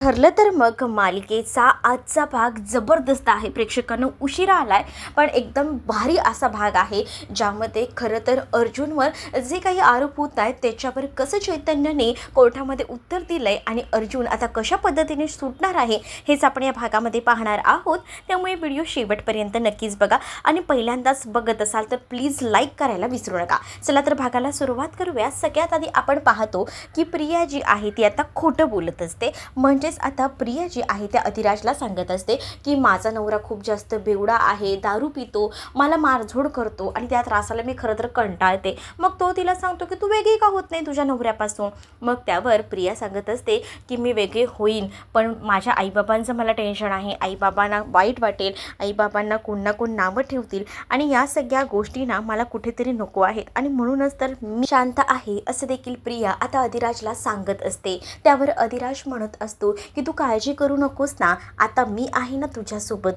ठरलं तर मग मालिकेचा आजचा भाग जबरदस्त आहे. प्रेक्षकांना उशिरा आलाय पण एकदम भारी असा भाग आहे, ज्यामध्ये खरं तर अर्जुनवर जे काही आरोप होत आहेत त्याच्यावर कसं चैतन्याने कोर्टामध्ये उत्तर दिलंय आणि अर्जुन आता कशा पद्धतीने सुटणार आहे हेच आपण या भागामध्ये पाहणार आहोत. त्यामुळे व्हिडिओ शेवटपर्यंत नक्कीच बघा आणि पहिल्यांदाच बघत असाल तर प्लीज लाईक करायला विसरू नका. चला तर भागाला सुरुवात करूया. सगळ्यात आधी आपण पाहतो की प्रिया जी आहे ती आता खोटं बोलत असते. म्हणजे आता प्रिया जी आहे त्या अधिराजला सांगत असते की माझा नवरा खूप जास्त बेवडा आहे, दारू पितो, मला मारझोड करतो आणि त्या त्रासाला मी खरं तर कंटाळते. मग तो तिला सांगतो की तू वेगळी का होत नाही तुझ्या नवऱ्यापासून. मग त्यावर प्रिया सांगत असते की मी वेगळी होईन पण माझ्या आईबाबांचं मला टेन्शन आहे, आईबाबांना वाईट वाटेल, आईबाबांना कोण ना कोण नावं ठेवतील आणि या सगळ्या गोष्टींना मला कुठेतरी नको आहेत आणि म्हणूनच तर मी शांत आहे असं देखील प्रिया आता अधिराजला सांगत असते. त्यावर अधिराज म्हणत असतो की तू काळजी करू नकोस ना, आता मी आहे ना तुझ्यासोबत,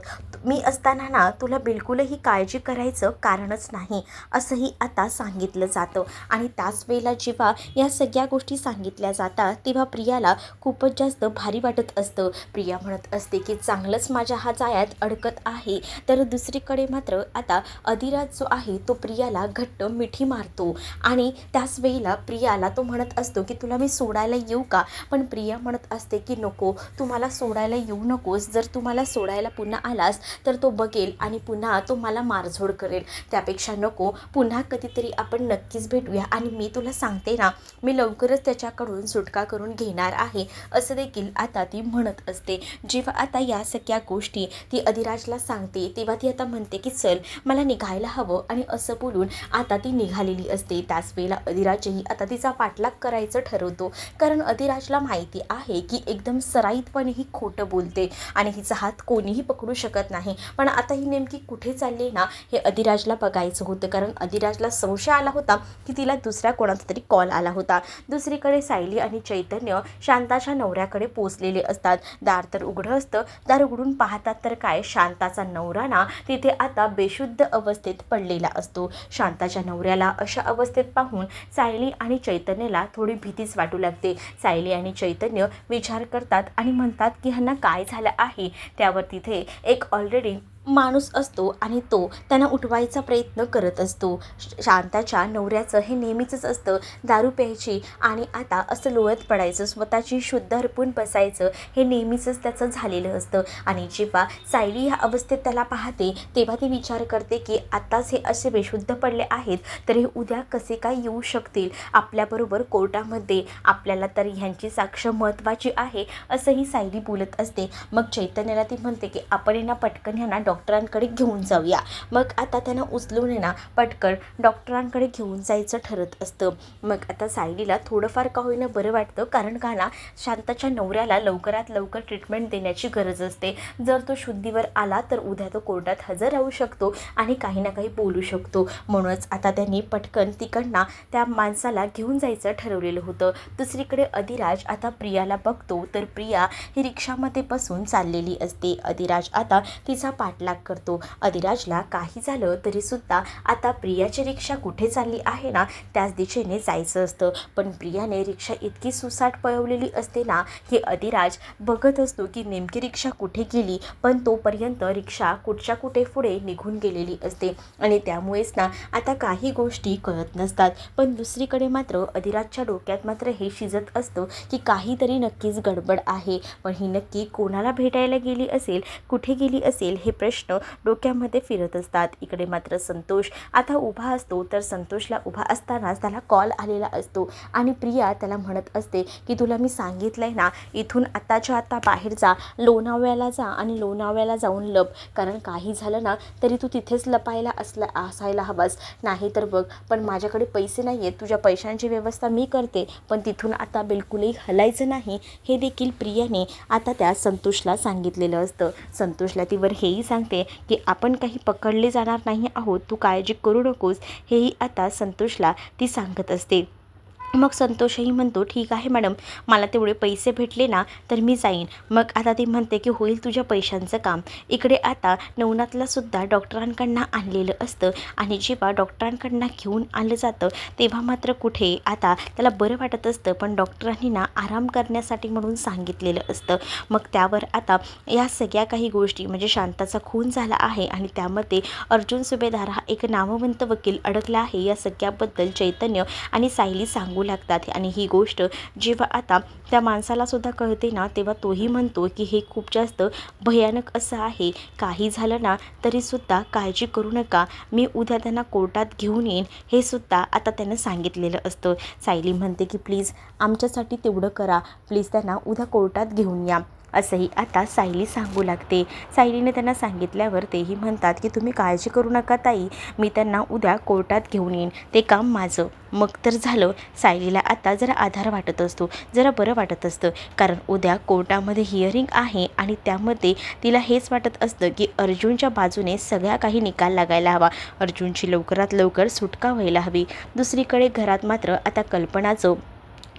मी असताना ना तुला बिलकुलही काळजी करायचं कारणच नाही असंही आता सांगितलं जातं. आणि त्याच वेळेला जेव्हा या सगळ्या गोष्टी सांगितल्या जातात तेव्हा प्रियाला खूपच जास्त भारी वाटत असतं. प्रिया म्हणत असते की चांगलंच माझ्या हा जाळ्यात अडकत आहे. तर दुसरीकडे मात्र आता अधिराज जो आहे तो प्रियाला घट्ट मिठी मारतो आणि त्याच वेळेला प्रियाला तो म्हणत असतो की तुला मी सोडायला येऊ का. पण प्रिया म्हणत असते की नको, तू मला सोडायला येऊ नकोस, जर तू मला सोडायला पुन्हा आलास तर तो बघेल आणि पुन्हा तो मला मारझोड करेल, त्यापेक्षा नको, पुन्हा कधीतरी आपण नक्कीच भेटूया आणि मी तुला सांगते ना मी लवकरच त्याच्याकडून सुटका करून घेणार आहे असं देखील आता ती म्हणत असते. जेव्हा आता या सगळ्या गोष्टी ती अधिराजला सांगते तेव्हा ती आता म्हणते की चल मला निघायला हवं आणि असं बोलून आता ती निघालेली असते. त्याच वेळेला अधिराजही आता तिचा पाठलाग करायचं ठरवतो, कारण अधिराजला माहिती आहे की एकदम सराईतपणे ही खोटं बोलते आणि हिचा हात कोणीही पकडू शकत नाही. पण आता ही नेमकी कुठे चालली ना हे अधिराजला बघायचं होतं, कारण अधिराजला संशय आला होता की तिला दुसऱ्या कोणाचा तरी कॉल आला होता. दुसरीकडे सायली आणि चैतन्य शांताच्या नवऱ्याकडे पोचलेले असतात. दार तर उघडं असतं. दार उघडून पाहतात तर काय, शांताचा नवरा ना तिथे आता बेशुद्ध अवस्थेत पडलेला असतो. शांताच्या नवऱ्याला अशा अवस्थेत पाहून सायली आणि चैतन्यला थोडी भीतीच वाटू लागते. सायली आणि चैतन्य विचार करतात आणि म्हणतात की ह्यांना काय झालं आहे. त्यावर तिथे एक ऑलरेडी माणूस असतो आणि तो त्यांना उठवायचा प्रयत्न करत असतो. शांताच्या नवऱ्याचं हे नेहमीचंच असतं, दारू प्यायची आणि आता असं लोळत पडायचं, स्वतःची शुद्ध हरपून बसायचं, हे नेहमीचंच त्याचं झालेलं असतं. आणि जेव्हा सायली ह्या अवस्थेत त्याला पाहते तेव्हा ती विचार करते की आत्ताच हे असे बेशुद्ध पडले आहेत तर हे उद्या कसे काय येऊ शकतील आपल्याबरोबर कोर्टामध्ये, आपल्याला तर ह्यांची साक्ष महत्त्वाची आहे असंही सायली बोलत असते. मग चैतन्याला ती म्हणते की आपण यांना पटकन ह्यांना डॉक्टरांकडे घेऊन जाऊया. मग आता त्यांना उचलून ना पटकन डॉक्टरांकडे घेऊन जायचं ठरत असतं. मग आता सायलीला थोडंफार का होईना बरं वाटतं, कारण का ना शांताच्या नवऱ्याला लवकरात लवकर ट्रीटमेंट देण्याची गरज असते. जर तो शुद्धीवर आला तर उद्या तो कोर्टात हजर राहू शकतो आणि काही ना काही बोलू शकतो. म्हणूनच आता त्यांनी पटकन तिकडनं त्या माणसाला घेऊन जायचं ठरवलेलं होतं. दुसरीकडे अधिराज आता प्रियाला बघतो तर प्रिया ही रिक्षामध्ये बसून चाललेली असते. अधिराज आता तिचा पाठलाग करतो. अधिराजला काही झालं तरी सुद्धा आता प्रियाची रिक्षा कुठे चालली आहे ना त्याच दिशेने जायचं असतं. पण प्रियाने रिक्षा इतकी सुसाट पळवलेली असते ना की अधिराज बघत असतो की नेमकी रिक्षा कुठे गेली, पण तोपर्यंत रिक्षा कुठच्या कुठे पुढे निघून गेलेली असते आणि त्यामुळेच ना आता काही गोष्टी कळत नसतात. पण दुसरीकडे मात्र अधिराजच्या डोक्यात मात्र हे शिजत असतं की काहीतरी नक्कीच गडबड आहे, पण ही नक्की कोणाला भेटायला गेली असेल, कुठे गेली असेल हे प्रश्न डोक्यामध्ये फिरत असतात. इकडे मात्र संतोष आता उभा असतो, तर संतोषला उभा असतानाच त्याला कॉल आलेला असतो आणि प्रिया त्याला म्हणत असते की तुला मी सांगितलंय ना इथून आताच्या आता बाहेर जा, लोणावळ्याला जा आणि लोणावळ्याला जाऊन लप, कारण काही झालं ना तरी तू तिथेच लपायला असायला हवास, नाही तर बघ पण माझ्याकडे पैसे नाही आहेत, तुझ्या पैशांची व्यवस्था मी करते पण तिथून आता बिलकुलही हलायचं नाही हे देखील प्रियाने आता त्या संतोषला सांगितलेलं असतं. संतोषला तीवर हेही सांगते की आपण काही पकडले जाणार नाही आहोत, तू काळजी करू नकोस, हेही आता संतोषला ती सांगत असते. मग संतोषही म्हणतो, ठीक आहे मॅडम, मला तेवढे पैसे भेटले ना तर मी जाईन. मग आता ती म्हणते की होईल तुझ्या पैशांचं काम. इकडे आता नवनाथला सुद्धा डॉक्टरांकडनं आणलेलं असतं आणि जेव्हा डॉक्टरांकडनं घेऊन आलं जातं तेव्हा मात्र कुठे आता त्याला बरं वाटत असतं, पण डॉक्टरांनी ना आराम करण्यासाठी म्हणून सांगितलेलं असतं. मग त्यावर आता या सगळ्या काही गोष्टी म्हणजे शांताचा खून झाला आहे आणि त्यामध्ये अर्जुन सुभेदार हा एक नामवंत वकील अडकला आहे, या सगळ्याबद्दल चैतन्य आणि सायली सांगू लागतात. आणि ही गोष्ट जेव्हा आता त्या माणसाला सुद्धा कळते ना तेव्हा तोही म्हणतो की हे खूप जास्त भयानक असं आहे, काही झालं ना तरीसुद्धा काळजी करू नका, मी उद्या त्यांना कोर्टात घेऊन येईन, हे सुद्धा आता त्यानं सांगितलेलं असतं. सायली म्हणते की प्लीज आमच्यासाठी तेवढं करा, प्लीज त्यांना उद्या कोर्टात घेऊन या, असंही आता सायली सांगू लागते. सायलीने त्यांना सांगितल्यावर तेही म्हणतात की तुम्ही काळजी करू नका ताई, मी त्यांना उद्या कोर्टात घेऊन येईन, ते काम माझं. मग तर झालं. सायलीला आता जरा आधार वाटत असतो, जरा बरं वाटत असतं, कारण उद्या कोर्टामध्ये हिअरिंग आहे आणि त्यामध्ये तिला हेच वाटत असतं की अर्जुनच्या बाजूने सगळ्या काही निकाल लागायला हवा, अर्जुनची लवकरात लवकर सुटका व्हायला हवी. दुसरीकडे घरात मात्र आता कल्पनाचं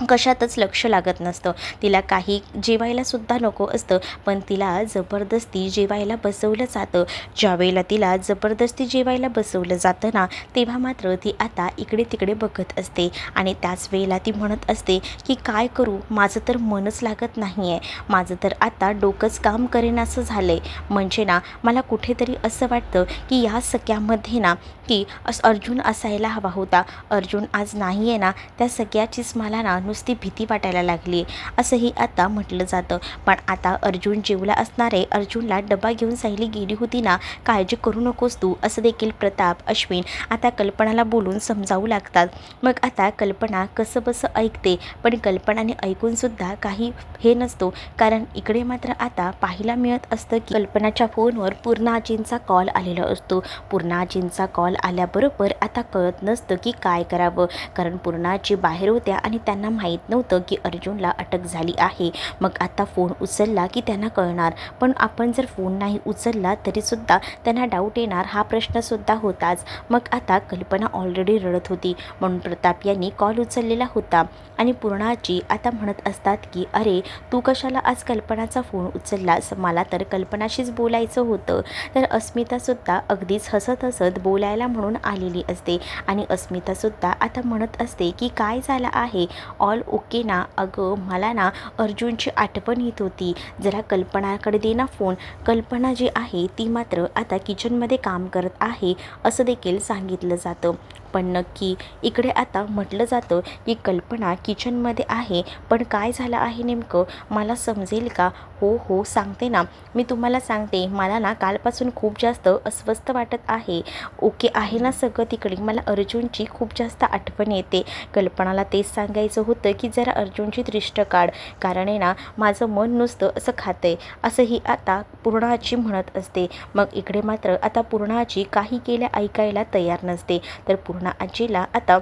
कशातच लक्ष लागत नसतं. तिला काही जेवायलासुद्धा नको असतं, पण तिला जबरदस्ती जेवायला बसवलं जातं. ज्यावेळेला तिला जबरदस्ती जेवायला बसवलं जातं ना तेव्हा मात्र ती आता इकडे तिकडे बघत असते आणि त्याच वेळेला ती म्हणत असते की काय करू, माझं तर मनच लागत नाही आहे, माझं तर आता डोकंच काम करेनासं झालं आहे. म्हणजे ना मला कुठेतरी असं वाटतं की या सगळ्यामध्ये ना की अर्जुन असायला हवा होता, अर्जुन आज नाही आहे ना, त्या सगळ्याचीच मला ना नुसती भीती वाटायला लागली आहे, असंही आता म्हटलं जातं. पण आता अर्जुन जेवला असणार आहे, अर्जुनला डबा घेऊन सायली गेली होती ना, काळजी करू नकोस तू, असं देखील प्रताप, अश्विन आता कल्पनाला बोलून समजावू लागतात. मग आता कल्पना कसं बसं ऐकते, पण कल्पनाने ऐकूनसुद्धा काही हे नसतो, कारण इकडे मात्र आता पाहायला मिळत असतं की कल्पनाच्या फोनवर पूर्णाजींचा कॉल आलेला असतो. पूर्णाजींचा कॉल आल्याबरोबर आता कळत नसतं की काय करावं, कारण पूर्णाजी बाहेर होत्या आणि त्यांना माहीत नव्हतं की अर्जुनला अटक झाली आहे. मग आता फोन उचलला की त्यांना कळणार, पण आपण जर फोन नाही उचलला तरीसुद्धा त्यांना डाऊट येणार, हा प्रश्नसुद्धा होताच. मग आता कल्पना ऑलरेडी रडत होती म्हणून प्रताप यांनी कॉल उचललेला होता आणि पूर्णाजी आता म्हणत असतात की अरे तू कशाला आज कल्पनाचा फोन उचललास, मला तर कल्पनाशीच बोलायचं होतं. तर अस्मितासुद्धा अगदीच हसत हसत बोलायला म्हणून आलेली असते आणि अस्मितासुद्धा आता म्हणत असते की काय झालं आहे, ऑल ओके ना, अगं मला ना अर्जुनची आठवण येत होती, जरा कल्पनाकडे दे ना फोन. कल्पना जी आहे ती मात्र आता किचनमध्ये काम करत आहे असं देखील सांगितलं जातं. पण नक्की इकडे आता म्हटलं जातं की कल्पना किचनमध्ये आहे, पण काय झालं आहे नेमकं मला समजेल का? हो हो सांगते ना, मी तुम्हाला सांगते, मला ना कालपासून खूप जास्त अस्वस्थ वाटत आहे. ओके आहे ना सगळं तिकडे, मला अर्जुनची खूप जास्त आठवण येते. कल्पनाला तेच सांगायचं होतं की जरा अर्जुनची दृष्ट काढ, कारण आहे ना माझं मन नुसतं असं खातंय, असंही आता पूर्णाजी म्हणत असते. मग इकडे मात्र आता पूर्णाजी काही केल्या ऐकायला तयार नसते. तर पूर्णा आजीला आता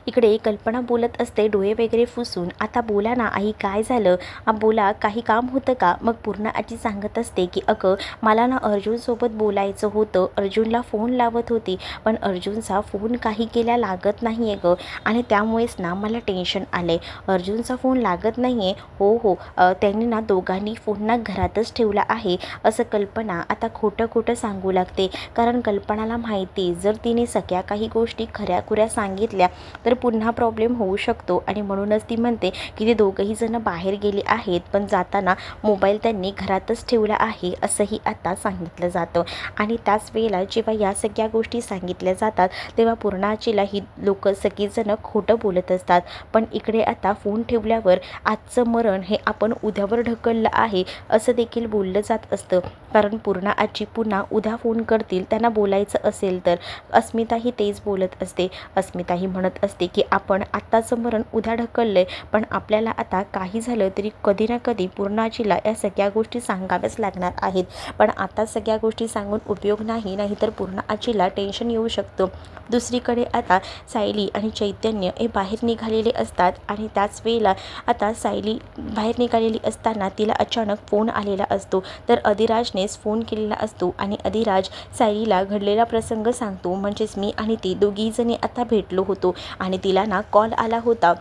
इकडे कल्पना बोलत असते डोळे वगैरे पुसून, आता बोला ना आई काय झालं, बोला काही काम होतं का? मग पूर्ण आजी सांगत असते की अगं मला ना अर्जुनसोबत बोलायचं होतं, अर्जुनला फोन लावत होती पण अर्जुनचा फोन काही केल्या लागत नाही आहे गं, आणि त्यामुळेच ना मला टेन्शन आलं आहे. अर्जुनचा फोन लागत नाही आहे? हो हो त्यांनी ना दोघांनी फोन ना घरातच ठेवला आहे, असं कल्पना आता खोटं खोटं सांगू लागते. कारण कल्पनाला माहिती जर तिने सगळ्या काही गोष्टी खऱ्याखुऱ्या सांगितल्या तर पुन्हा प्रॉब्लेम होऊ शकतो आणि म्हणूनच ती म्हणते की ते दोघंही जण बाहेर गेले आहेत, पण जाताना मोबाईल त्यांनी घरातच ठेवला आहे असंही आता सांगितलं जातं. आणि त्याच वेळेला जेव्हा या सगळ्या गोष्टी सांगितल्या जातात तेव्हा पूर्णाजीला ही लोक सगळीजणं खोटं बोलत असतात. पण इकडे आता फोन ठेवल्यावर आजचं मरण हे आपण उद्यावर ढकललं आहे असं देखील बोललं जात असतं, कारण पूर्णा आजी पुन्हा उद्या फोन करतील त्यांना बोलायचं असेल तर. अस्मिताही तेच बोलत असते. अस्मिताही म्हणत असते की आपण आत्ताचं मरण उद्या ढकललंय, पण आपल्याला आता काही झालं तरी कधी ना कधी पूर्णाजीला या सगळ्या गोष्टी सांगाव्याच लागणार आहेत. पण आता सगळ्या गोष्टी सांगून उपयोग नाही, नाहीतर पूर्ण आजीला टेन्शन येऊ शकतं. दुसरीकडे आता सायली आणि चैतन्य हे बाहेर निघालेले असतात आणि त्याच वेळेला आता सायली बाहेर निघालेली असताना तिला अचानक फोन आलेला असतो. तर अधिराजनेच फोन केलेला असतो आणि अधिराज सायलीला घडलेला प्रसंग सांगतो. म्हणजेच मी आणि ती दोघीजणी आता भेटलो होतो, आणि तिला ना कॉल आला होता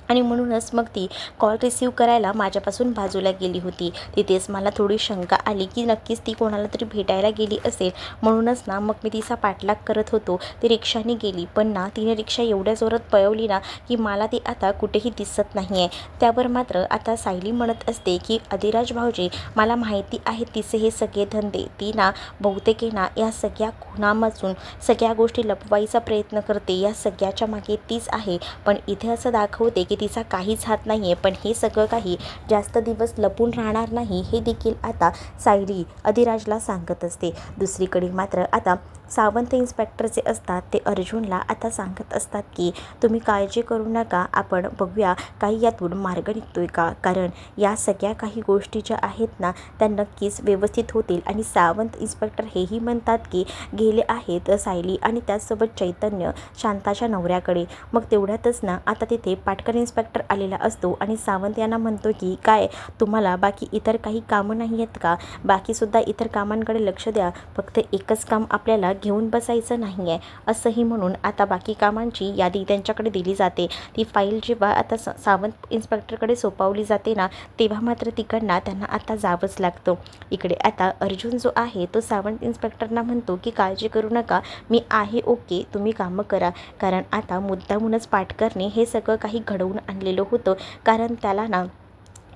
आणि म्हणूनच मग ती कॉल रिसीव करायला माझ्यापासून बाजूला गेली होती. तिथेच मला थोडी शंका आली की नक्कीच ती कोणाला तरी भेटायला गेली असेल. म्हणूनच ना मग मी तिचा पाठलाग करत होतो. ती रिक्षाने गेली, पण ना तिने रिक्षा एवढ्या जोरात पळवली ना की मला ती आता कुठेही दिसत नाही आहे. त्यावर मात्र आता सायली म्हणत असते की अधिराज भाऊजी, मला माहिती आहे तिचे हे सगळे धंदे. ती ना बहुतेक ना या सगळ्या खुणामधून सगळ्या गोष्टी लपवायचा प्रयत्न करते. या सगळ्याच्या मागे तीच आहे. पण इथे असं दाखवते की तिचा काहीच हात नाही आहे. पण हे सगळं काही जास्त दिवस लपून राहणार नाही हे देखील आता सायली अधिराजला सांगत असते. दुसरीकडे मात्र आता सावंत इन्स्पेक्टर जे असतात ते अर्जुनला आता सांगत असतात की तुम्ही काळजी करू नका, आपण बघूया काही यातून मार्ग निघतोय का, कारण या सगळ्या काही गोष्टी ज्या आहेत ना त्या नक्कीच व्यवस्थित होतील. आणि सावंत इन्स्पेक्टर हेही म्हणतात की गेले आहेत सायली आणि त्याचसोबत चैतन्य शांताच्या नवऱ्याकडे. मग तेवढ्यातच ना आता तिथे पाटकर इन्स्पेक्टर आलेला असतो आणि सावंत यांना म्हणतो की काय तुम्हाला बाकी इतर काही कामं नाही आहेत का, बाकीसुद्धा इतर कामांकडे लक्ष द्या, फक्त एकच काम आपल्याला घेऊन बसायचं नाही आहे. असंही म्हणून आता बाकी कामांची यादी त्यांच्याकडे दिली जाते. ती फाईल जेव्हा आता सावंत इन्स्पेक्टरकडे सोपवली जाते ना तेव्हा मात्र तिकडनं त्यांना आता जावंच लागतं. इकडे आता अर्जुन जो आहे तो सावंत इन्स्पेक्टरना म्हणतो की काळजी करू नका, मी आहे ओके, तुम्ही कामं करा. कारण आता मुद्दामूनच पाटकरने हे सगळं काही घडवून आणलेलं होतं. कारण त्याला ना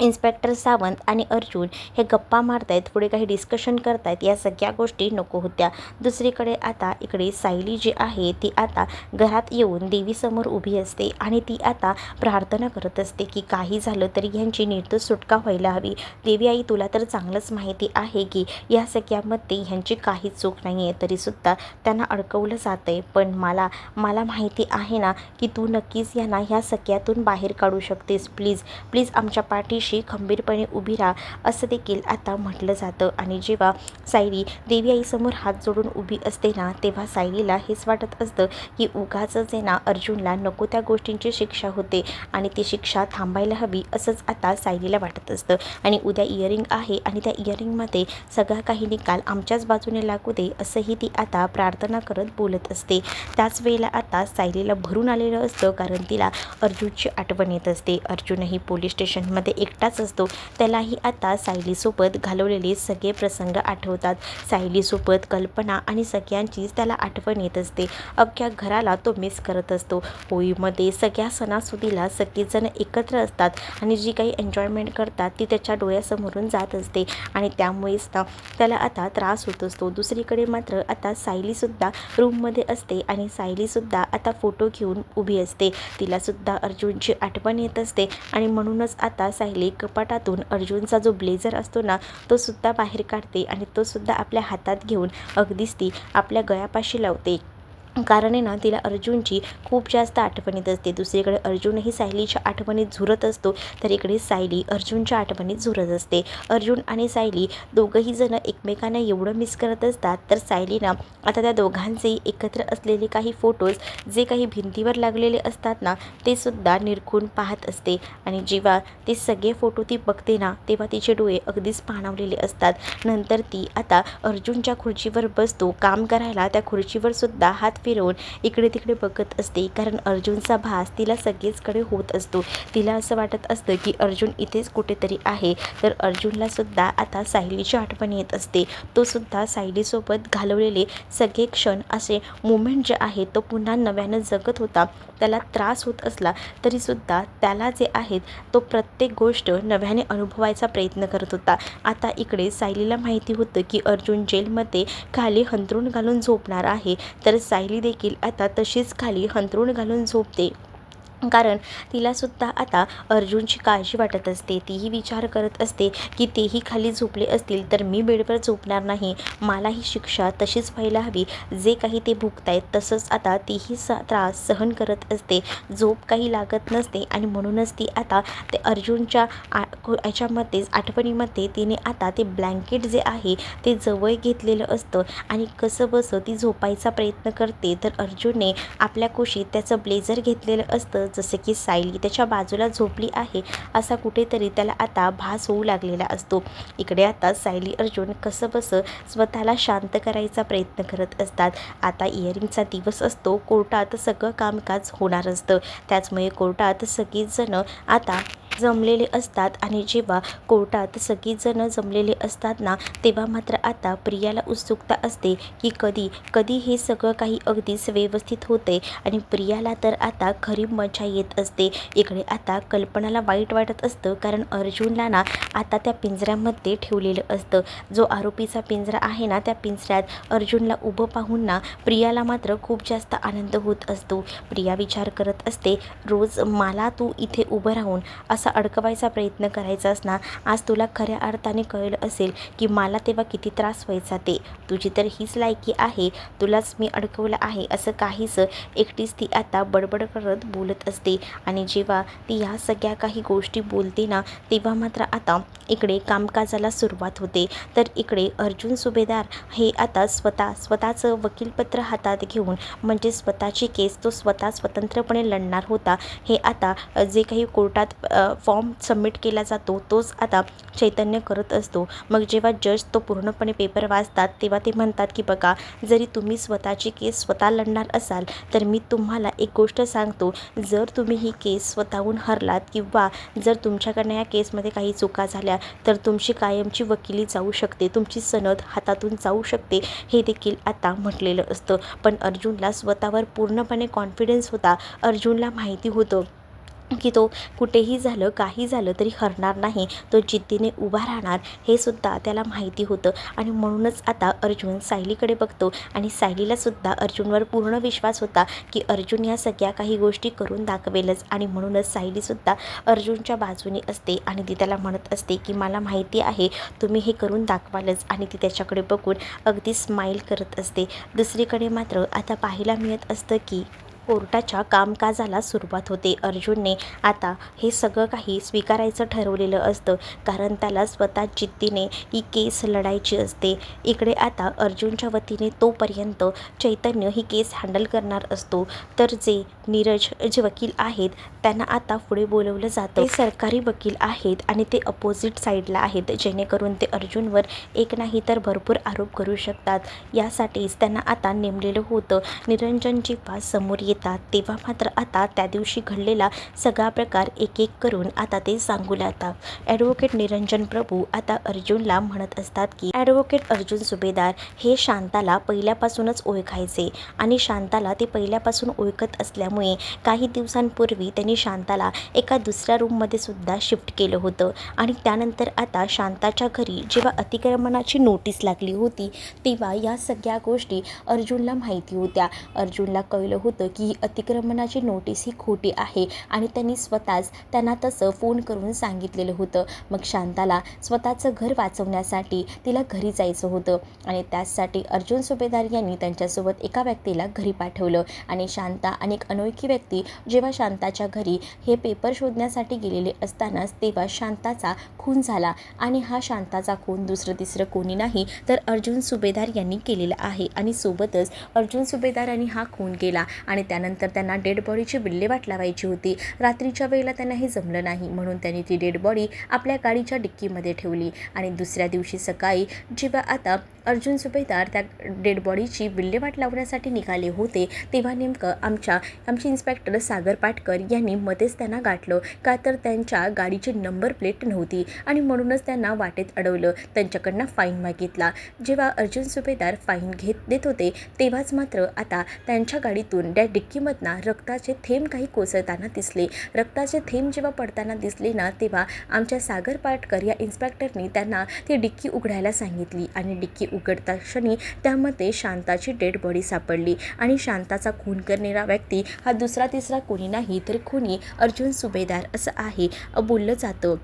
इन्स्पेक्टर सावंत आणि अर्जुन हे गप्पा मारतायत, पुढे काही डिस्कशन करतायत, या सगळ्या गोष्टी नको होत्या. दुसरीकडे आता इकडे सायली जी आहे ती आता घरात येऊन देवीसमोर उभी असते आणि ती आता प्रार्थना करत असते की काही झालं तरी ह्यांची निर्दोष सुटका व्हायला हवी. देवी आई, तुला तर चांगलंच माहिती आहे की या सगळ्यामध्ये ह्यांची काहीच चूक नाही आहे, तरीसुद्धा त्यांना अडकवलं जातं आहे. पण मला माहिती आहे ना की तू नक्कीच यांना ह्या सगळ्यातून बाहेर काढू शकतेस. प्लीज प्लीज आमच्या पाठीशी खंबीरपणे उभी राहा, असं देखील आता म्हटलं जातं. आणि जेव्हा सायली देवी आईसमोर हात जोडून उभी असते ना तेव्हा सायलीला हेच वाटत असतं की उगाचच आहे ना अर्जुनला नको त्या गोष्टींची शिक्षा होते आणि ती शिक्षा थांबायला हवी, असंच आता सायलीला वाटत असतं. आणि उद्या इयरिंग आहे आणि त्या इयरिंगमध्ये सगळा काही निकाल आमच्याच बाजूने लागू दे, असंही ती आता प्रार्थना करत बोलत असते. त्याच वेळेला आता सायलीला भरून आलेलं असतं, कारण तिला अर्जुनची आठवण येत असते. अर्जुनही पोलीस स्टेशनमध्ये एकटाच असतो. त्यालाही आता सायलीसोबत घालवलेले सगळे प्रसंग आठवतात. सायलीसोबत कल्पना आणि सगळ्यांचीच त्याला आठवण येत असते. अख्ख्या घराला तो मिस करत असतो. होळीमध्ये सगळ्या सणासुदीला सगळेजण एकत्र असतात आणि जी काही एन्जॉयमेंट करतात ती त्याच्या डोळ्यासमोरून जात असते आणि त्यामुळेच ना त्याला आता त्रास होत असतो. दुसरीकडे मात्र आता सायलीसुद्धा रूममध्ये असते आणि सायलीसुद्धा आता फोटो घेऊन उभी असते. तिलासुद्धा अर्जुनची आठवण येत असते आणि म्हणूनच आता सायली कपाटातून अर्जुनचा जो ब्लेझर असतो ना तो सुद्धा बाहेर काढते आणि तो सुद्धा आपल्या हातात घेऊन अगदीच ती आपल्या गळ्यापाशी लावते. कारण आहे ना तिला अर्जुनची खूप जास्त आठवण येत असते. दुसरीकडे अर्जुनही सायलीच्या आठवणीत झुरत असतो, तर इकडे सायली अर्जुनच्या आठवणीत झुरत असते. अर्जुन आणि सायली दोघंही जण एकमेकांना एवढं मिस करत असतात, तर सायलीना आता त्या दोघांचेही एकत्र असलेले काही फोटोज जे काही भिंतीवर लागलेले असतात ना ते सुद्धा निरखून पाहत असते. आणि जेव्हा ते सगळे फोटो ती बघते ना तेव्हा तिचे डोळे अगदीच पाणावलेले असतात. नंतर ती आता अर्जुनच्या खुर्चीवर बसतो काम करायला. त्या खुर्चीवर सुद्धा हात फिरवून इकडे तिकडे बघत असते, कारण अर्जुनचा भास तिला सगळीचकडे होत असतो. तिला असं वाटत असतं की अर्जुन इथेच कुठेतरी आहे. तर अर्जुनला सुद्धा आता सायलीची आठवण येत असते. तो सुद्धा सायलीसोबत घालवलेले सगळे क्षण असे मुमेंट जे आहे तो पुन्हा नव्यानं जगत होता. त्याला त्रास होत असला तरीसुद्धा त्याला जे आहेत तो प्रत्येक गोष्ट नव्याने अनुभवायचा प्रयत्न करत होता. आता इकडे सायलीला माहिती होतं की अर्जुन जेलमध्ये खाली अंथरूण घालून झोपणार आहे, तर सायली देखील आता तशीच खाली अंथरूण घालून झोपते. कारण तिलासुद्धा आता अर्जुनची काळजी वाटत असते. तीही विचार करत असते की तेही खाली झोपले असतील तर मी बेडवर झोपणार नाही, मलाही शिक्षा तशीच व्हायला हवी, जे काही ते भुगतायत तसंच आता तीही त्रास सहन करत असते. झोप काही लागत नसते आणि म्हणूनच ती आता ते अर्जुनच्या याच्यामध्येच आठवणीमध्ये तिने आता ते ब्लँकेट जे आहे ते जवळ घेतलेलं असतं आणि कसं बसं ती झोपायचा प्रयत्न करते. तर अर्जुनने आपल्या कुशीत त्याचं ब्लेझर घेतलेलं असतं जसे की सायली त्याच्या बाजूला झोपली आहे असा कुठेतरी त्याला आता भास होऊ लागलेला असतो. इकडे आता सायली अर्जुन कसंबसं स्वतःला शांत करायचा प्रयत्न करत असतात. आता इयरिंगचा दिवस असतो, कोर्टात सगळं कामकाज होणार असतं. त्याचमुळे कोर्टात सगळीच जणं आता जमलेले असतात आणि जेव्हा कोर्टात सगळी जणं जमलेले असतात ना, तेव्हा मात्र आता प्रियाला उत्सुकता असते की कधी कधी हे सगळं काही अगदीच व्यवस्थित होते आणि प्रियाला तर आता खरी मजा येत असते. इकडे आता कल्पनाला वाईट वाटत असतं, कारण अर्जुनला ना आता त्या पिंजऱ्यामध्ये ठेवलेलं असतं. जो आरोपीचा पिंजरा आहे ना, त्या पिंजऱ्यात अर्जुनला उभं पाहून ना प्रियाला मात्र खूप जास्त आनंद होत असतो. प्रिया विचार करत असते, रोज मला तू इथे उभं राहून असा अडकवायचा प्रयत्न करायचा असणार, आज तुला खऱ्या अर्थाने कळलं असेल की मला तेव्हा किती त्रास व्हायचा ते. तुझी तर हीच लायकी आहे, तुलाच मी अडकवलं आहे असं काहीसं एकटीच ती आता बडबड करत बोलत असते. आणि जेव्हा ती ह्या सगळ्या काही गोष्टी बोलते ना, तेव्हा मात्र आता इकडे कामकाजाला सुरुवात होते. तर इकडे अर्जुन सुभेदार हे आता स्वतःचं वकीलपत्र हातात घेऊन, म्हणजे स्वतःची केस तो स्वतः स्वतंत्रपणे लढणार होता. हे आता जे काही कोर्टात फॉर्म सबमिट केला जातो तोच आता चैतन्य करत असतो. मग जेव्हा जज तो पूर्णपणे पेपर वाचतात तेव्हा ते म्हणतात की बघा, जरी तुम्ही स्वतःची केस स्वतः लढणार असाल तर मी तुम्हाला एक गोष्ट सांगतो, जर तुम्ही ही केस स्वतःहून हरलात किंवा जर तुमच्याकडनं या केसमध्ये काही चुका झाल्या तर तुमची कायमची वकिली जाऊ शकते, तुमची सनद हातातून जाऊ शकते, हे देखील आता म्हटलेलं असतं. पण अर्जुनला स्वतःवर पूर्णपणे कॉन्फिडन्स होता. अर्जुनला माहिती होतं की तो कुठेही झालं काही झालं तरी हरणार नाही, तो जिद्दीने उभा राहणार, हे सुद्धा त्याला माहिती होतं. आणि म्हणूनच आता अर्जुन सायलीकडे बघतो आणि सायलीलासुद्धा अर्जुनवर पूर्ण विश्वास होता की अर्जुन या सगळ्या काही गोष्टी करून दाखवेलच. आणि म्हणूनच सायलीसुद्धा अर्जुनच्या बाजूने असते आणि ती त्याला म्हणत असते की मला माहिती आहे तुम्ही हे करून दाखवालच, आणि ती त्याच्याकडे बघून अगदी स्माईल करत असते. दुसरीकडे मात्र आता पाहायला मिळत असतं की कोर्टाच्या कामकाजाला सुरुवात होते. अर्जुनने आता हे सगळं काही स्वीकारायचं ठरवलेलं असतं, कारण त्याला स्वतः जिद्दीने ही केस लढायची असते. इकडे आता अर्जुनच्या वतीने तोपर्यंत चैतन्य ही केस हँडल करणार असतो. तर नीरज जे वकील आहेत त्यांना आता पुढे बोलवलं जातं. ते सरकारी वकील आहेत आणि ते अपोजिट साईडला आहेत, जेणेकरून ते अर्जुनवर एक नाही तर भरपूर आरोप करू शकतात. यासाठीच त्यांना आता नेमलेलं होतं. निरंजन जेव्हा समोर येतात तेव्हा मात्र आता त्या दिवशी घडलेला सगळा प्रकार एक एक करून आता ते सांगू लागतात. ॲडव्होकेट निरंजन प्रभू आता अर्जुनला म्हणत असतात की ॲडव्होकेट अर्जुन सुभेदार हे शांताला पहिल्यापासूनच ओळखायचे आणि शांताला ते पहिल्यापासून ओळखत असल्यामुळे काही दिवसांपूर्वी त्यांनी शांताला एका दुसऱ्या रूममध्ये सुद्धा शिफ्ट केलं होतं. आणि त्यानंतर आता शांताच्या घरी जेव्हा अतिक्रमणाची नोटीस लागली होती तेव्हा या सगळ्या गोष्टी अर्जुनला माहिती होत्या. अर्जुनला कळलं होतं की अतिक्रमणाची नोटीस ही खोटी आहे आणि त्यांनी स्वतःच त्यांना तसं फोन करून सांगितलेलं होतं. मग शांताला स्वतःचं घर वाचवण्यासाठी तिला घरी जायचं होतं आणि त्याचसाठी अर्जुन सुभेदार यांनी त्यांच्यासोबत एका व्यक्तीला घरी पाठवलं. आणि शांता आणि एक अनोळखी व्यक्ती जेव्हा शांताच्या घरी हे पेपर शोधण्यासाठी गेलेले असतानाच तेव्हा शांताचा खून झाला. आणि हा शांताचा खून दुसरं तिसरं कोणी नाही तर अर्जुन सुभेदार यांनी केलेला आहे. आणि सोबतच अर्जुन सुभेदारांनी हा खून केला आणि त्यानंतर त्यांना डेड बॉडीची विल्हेवाट लावायची होती. रात्रीच्या वेळेला त्यांना हे जमलं नाही, म्हणून त्यांनी ती डेड बॉडी आपल्या गाडीच्या डिक्कीमध्ये ठेवली. आणि दुसऱ्या दिवशी सकाळी जेव्हा आता अर्जुन सुभेदार त्या डेड बॉडीची विल्हेवाट लावण्यासाठी निघाले होते तेव्हा नेमकं आमचे इन्स्पेक्टर सागर पाटकर यांनी मध्येच त्यांना गाठलं, का तर त्यांच्या गाडीची नंबर प्लेट नव्हती आणि म्हणूनच त्यांना वाटेत अडवलं. त्यांच्याकडनं फाईन मागितला. जेव्हा अर्जुन सुभेदार फाईन देत होते तेव्हाच मात्र आता त्यांच्या गाडीतून त्या डिक्कीमधनं रक्ताचे थेंब काही कोसळताना दिसले. रक्ताचे थेंब जेव्हा पडताना दिसले ना, तेव्हा आमच्या सागर पाटकर या इन्स्पेक्टरनी त्यांना ती डिक्की उघडायला सांगितली. आणि डिक्की उघडता क्षणी त्यामध्ये शांताची डेड बॉडी सापडली. आणि शांताचा खून करणारा व्यक्ती हा दुसरा तिसरा कोणी नाही तर कोणी अर्जुन सुभेदार असं आहे बोललं जातं.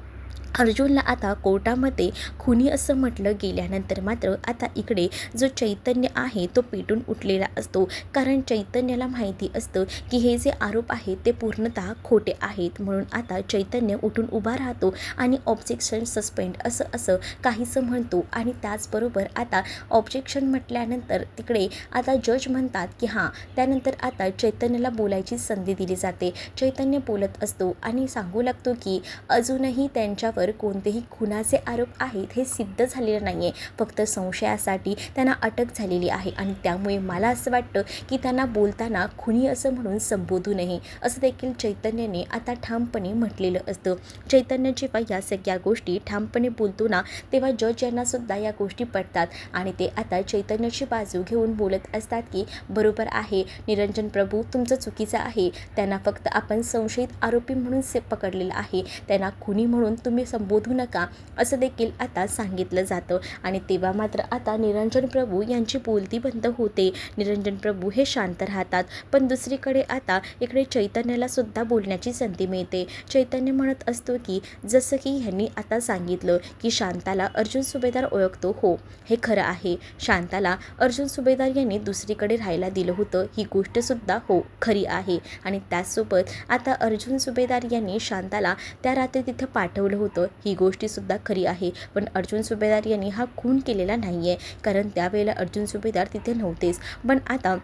अर्जुनला आता कोर्टामध्ये खुनी असं म्हटलं गेल्यानंतर मात्र आता इकडे जो चैतन्य आहे तो पेटून उठलेला असतो. कारण चैतन्याला माहिती असतं की हे जे आरोप आहेत ते पूर्णतः खोटे आहेत. म्हणून आता चैतन्य उठून उभा राहतो आणि ऑब्जेक्शन सस्पेंड असं असं काहीसं म्हणतो. आणि त्याचबरोबर आता ऑब्जेक्शन म्हटल्यानंतर तिकडे आता जज म्हणतात की हां, त्यानंतर आता चैतन्याला बोलायची संधी दिली जाते. चैतन्य बोलत असतो आणि सांगू लागतो की अजूनही त्यांच्यावर कोणतेही खुनाचे आरोप आहेत हे सिद्ध झालेले नाही आहे. फक्त संशयासाठी त्यांना अटक झालेली आहे आणि त्यामुळे मला असं वाटतं की त्यांना बोलताना खुनी असं म्हणून संबोधू नये, असं देखील चैतन्याने आता ठामपणे म्हटलेलं असतं. चैतन्य जेव्हा या सगळ्या गोष्टी ठामपणे बोलतो ना, तेव्हा जज यांनासुद्धा या गोष्टी पटतात आणि ते आता चैतन्याची बाजू घेऊन बोलत असतात की बरोबर आहे निरंजन प्रभू, तुमचं चुकीचं आहे. त्यांना फक्त आपण संशयित आरोपी म्हणून पकडलेलं आहे, त्यांना खुनी म्हणून तुम्ही संबोधू नका, असं देखील आता सांगितलं जातं. आणि तेव्हा मात्र आता निरंजन प्रभू यांची बोलती बंद होते. निरंजन प्रभू हे शांत राहतात. पण दुसरीकडे आता इकडे चैतन्याला सुद्धा बोलण्याची संधी मिळते. चैतन्य म्हणत असतो की जसं की ह्यांनी आता सांगितलं की शांताला अर्जुन सुभेदार ओळखतो. हो, हे खरं आहे. शांताला अर्जुन सुभेदार यांनी दुसरीकडे राहायला दिलं होतं, ही गोष्टसुद्धा हो खरी आहे. आणि त्याचसोबत आता अर्जुन सुभेदार यांनी शांताला त्या रात्री तिथं पाठवलं होतं, ही गोष्टीसुद्धा खरी आहे. पण अर्जुन सुभेदार यांनी हा खून केलेला नाही आहे, कारण त्यावेळेला अर्जुन सुभेदार तिथे नव्हतेच. पण आता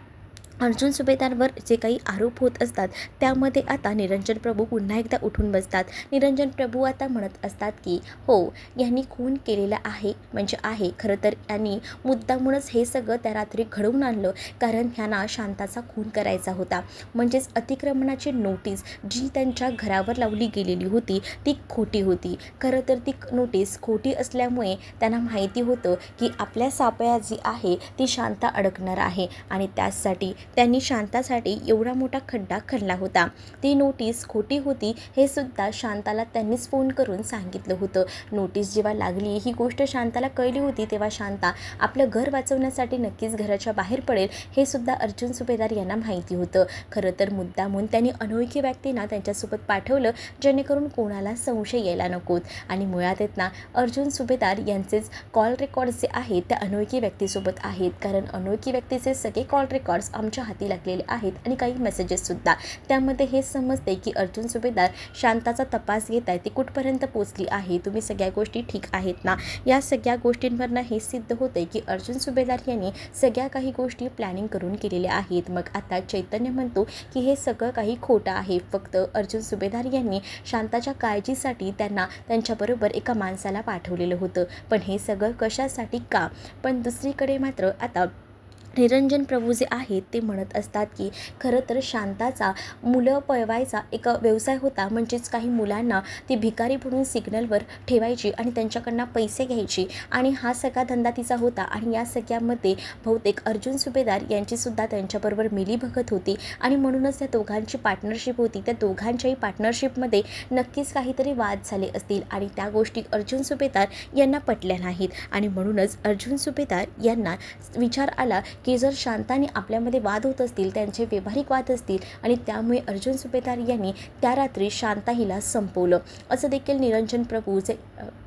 अर्जुन सुभेदारवर जे काही आरोप होत असतात त्यामध्ये आता निरंजन प्रभू पुन्हा एकदा उठून बसतात. निरंजन प्रभू आता म्हणत असतात की हो, यांनी खून केलेला आहे, म्हणजे आहे खरं तर यांनी मुद्दामूनच हे सगळं त्या रात्री घडवून आणलं, कारण ह्यांना शांताचा खून करायचा होता. म्हणजेच अतिक्रमणाची नोटीस जी त्यांच्या घरावर लावली गेलेली होती ती खोटी होती. खरं तर ती नोटीस खोटी असल्यामुळे त्यांना माहिती होतं की आपल्या सापळ्यात जी आहे ती शांता अडकणार आहे आणि त्यासाठी त्यांनी शांतासाठी एवढा मोठा खड्डा खणला होता. ती नोटीस खोटी होती हे सुद्धा शांताला त्यांनीच फोन करून सांगितलं होतं. नोटीस जेव्हा लागली ही गोष्ट शांताला कळली होती, तेव्हा शांता आपलं घर वाचवण्यासाठी नक्कीच घराच्या बाहेर पडेल हे सुद्धा अर्जुन सुभेदार यांना माहिती होतं. खरं तर मुद्दामून त्यांनी अनोळखी व्यक्तींना त्यांच्यासोबत पाठवलं जेणेकरून कोणाला संशय यायला नकोत. आणि मुळात आहेत ना, अर्जुन सुभेदार यांचेच कॉल रेकॉर्ड्स जे आहेत त्या अनोळखी व्यक्तीसोबत आहेत, कारण अनोळखी व्यक्तीचे सगळे कॉल रेकॉर्ड्स आमच्या हाती लागलेले आहेत आणि काही मेसेजेससुद्धा. त्यामध्ये हे समजते की अर्जुन सुभेदार शांताचा तपास घेत आहे, ती कुठपर्यंत पोचली आहे, तुम्ही सगळ्या गोष्टी ठीक आहेत ना. या सगळ्या गोष्टींवरनं हे सिद्ध होते की अर्जुन सुभेदार यांनी सगळ्या काही गोष्टी प्लॅनिंग करून केलेल्या आहेत. मग आता चैतन्य म्हणतो की हे सगळं काही खोटं आहे, फक्त अर्जुन सुभेदार यांनी शांताच्या काळजीसाठी त्यांना त्यांच्याबरोबर एका माणसाला पाठवलेलं होतं. पण हे सगळं कशासाठी, का? पण दुसरीकडे मात्र आता निरंजन प्रभू जे आहेत ते म्हणत असतात की खरं तर शांताचा मुलं पळवायचा एक व्यवसाय होता. म्हणजेच काही मुलांना ती भिकारी म्हणून सिग्नलवर ठेवायची आणि त्यांच्याकडनं पैसे घ्यायची आणि हा सगळा धंदा तिचा होता. आणि या सगळ्यामध्ये बहुतेक अर्जुन सुभेदार यांचीसुद्धा त्यांच्याबरोबर मिलीभगत होती आणि म्हणूनच त्या दोघांची पार्टनरशिप होती. त्या दोघांच्याही पार्टनरशिपमध्ये नक्कीच काहीतरी वाद झाले असतील आणि त्या गोष्टी अर्जुन सुभेदार यांना पटल्या नाहीत. आणि म्हणूनच अर्जुन सुभेदार यांना विचार आला की जर शांताने आपल्यामध्ये वाद होत असतील, त्यांचे व्यावहारिक वाद असतील आणि त्यामुळे अर्जुन सुभेदार यांनी त्या रात्री शांता हिला संपवलं, असं देखील निरंजन प्रभू जे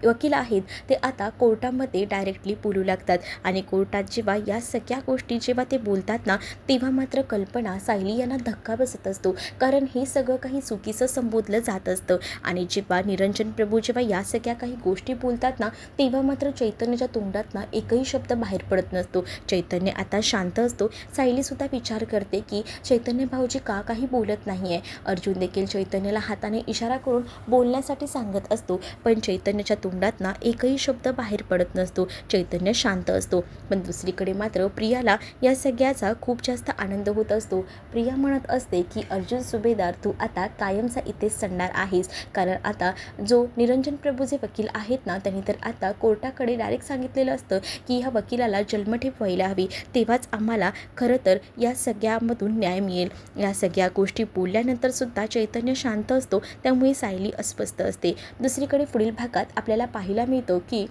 वकील आहेत ते आता कोर्टामध्ये डायरेक्टली बोलू लागतात. आणि कोर्टात जेव्हा या सगळ्या गोष्टी जेव्हा ते बोलतात ना, तेव्हा मात्र कल्पना सायली यांना धक्का बसत असतो, कारण हे सगळं काही चुकीचं संबोधलं जात असतं. आणि जेव्हा निरंजन प्रभू जेव्हा या सगळ्या काही गोष्टी बोलतात ना, तेव्हा मात्र चैतन्याच्या तोंडात ना एकही शब्द बाहेर पडत नसतो. चैतन्य आता शांत असतो. सायलीसुद्धा विचार करते की चैतन्य भाऊजी का काही बोलत नाही आहे. अर्जुन देखील चैतन्याला हाताने इशारा करून बोलण्यासाठी सांगत असतो, पण चैतन्याच्या तोंडात ना एकही शब्द बाहेर पडत नसतो. चैतन्य शांत असतो. पण दुसरीकडे मात्र प्रियाला या सगळ्याचा खूप जास्त आनंद होत असतो. प्रिया म्हणत असते की अर्जुन सुभेदार, तू आता कायमचा इथेच सडणार आहेस, कारण आता जो निरंजन प्रभू जे वकील आहेत ना, त्यांनी तर आता कोर्टाकडे डायरेक्ट सांगितलेलं असतं की ह्या वकिलाला जन्मठेप व्हायला हवी, तेव्हाच आम्हाला खरं तर या सगळ्यामधून न्याय मिळेल. या सगळ्या गोष्टी बोलल्यानंतर सुद्धा चैतन्य शांत असतो, त्यामुळे सायली अस्वस्थ असते. दुसरीकडे पुढील भागात आपल्याला पाहायला मिळतं की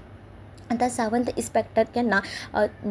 आता सावंत इन्स्पेक्टर यांना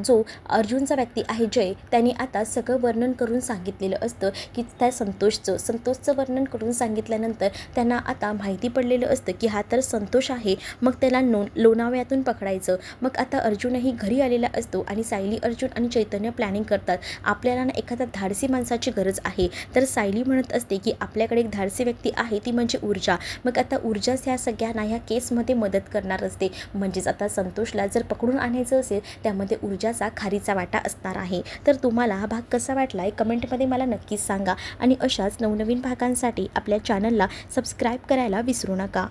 जो अर्जुनचा व्यक्ती आहे जय, त्यांनी आता सगळं वर्णन करून सांगितलेलं असतं की त्या संतोषचं वर्णन करून सांगितल्यानंतर त्यांना आता माहिती पडलेलं असतं की हा तर संतोष आहे. मग त्याला लोणावळ्यातून पकडायचं. मग आता अर्जुनही घरी आलेला असतो आणि सायली, अर्जुन आणि चैतन्य प्लॅनिंग करतात. आपल्याला ना एखाद्या धाडसी माणसाची गरज आहे. तर सायली म्हणत असते की आपल्याकडे एक धाडसी व्यक्ती आहे, ती म्हणजे ऊर्जा. मग आता ऊर्जाच ह्या सगळ्यांना ह्या केसमध्ये मदत करणार असते. म्हणजेच आता संतोषला जर पकडून आणायचं असेल त्यामध्ये ऊर्जाचा खारीचा वाटा असणार आहे. तर तुम्हाला हा भाग कसा वाटला आहे कमेंटमध्ये मला नक्कीच सांगा आणि अशाच नवनवीन भागांसाठी आपल्या चॅनलला सबस्क्राईब करायला विसरू नका.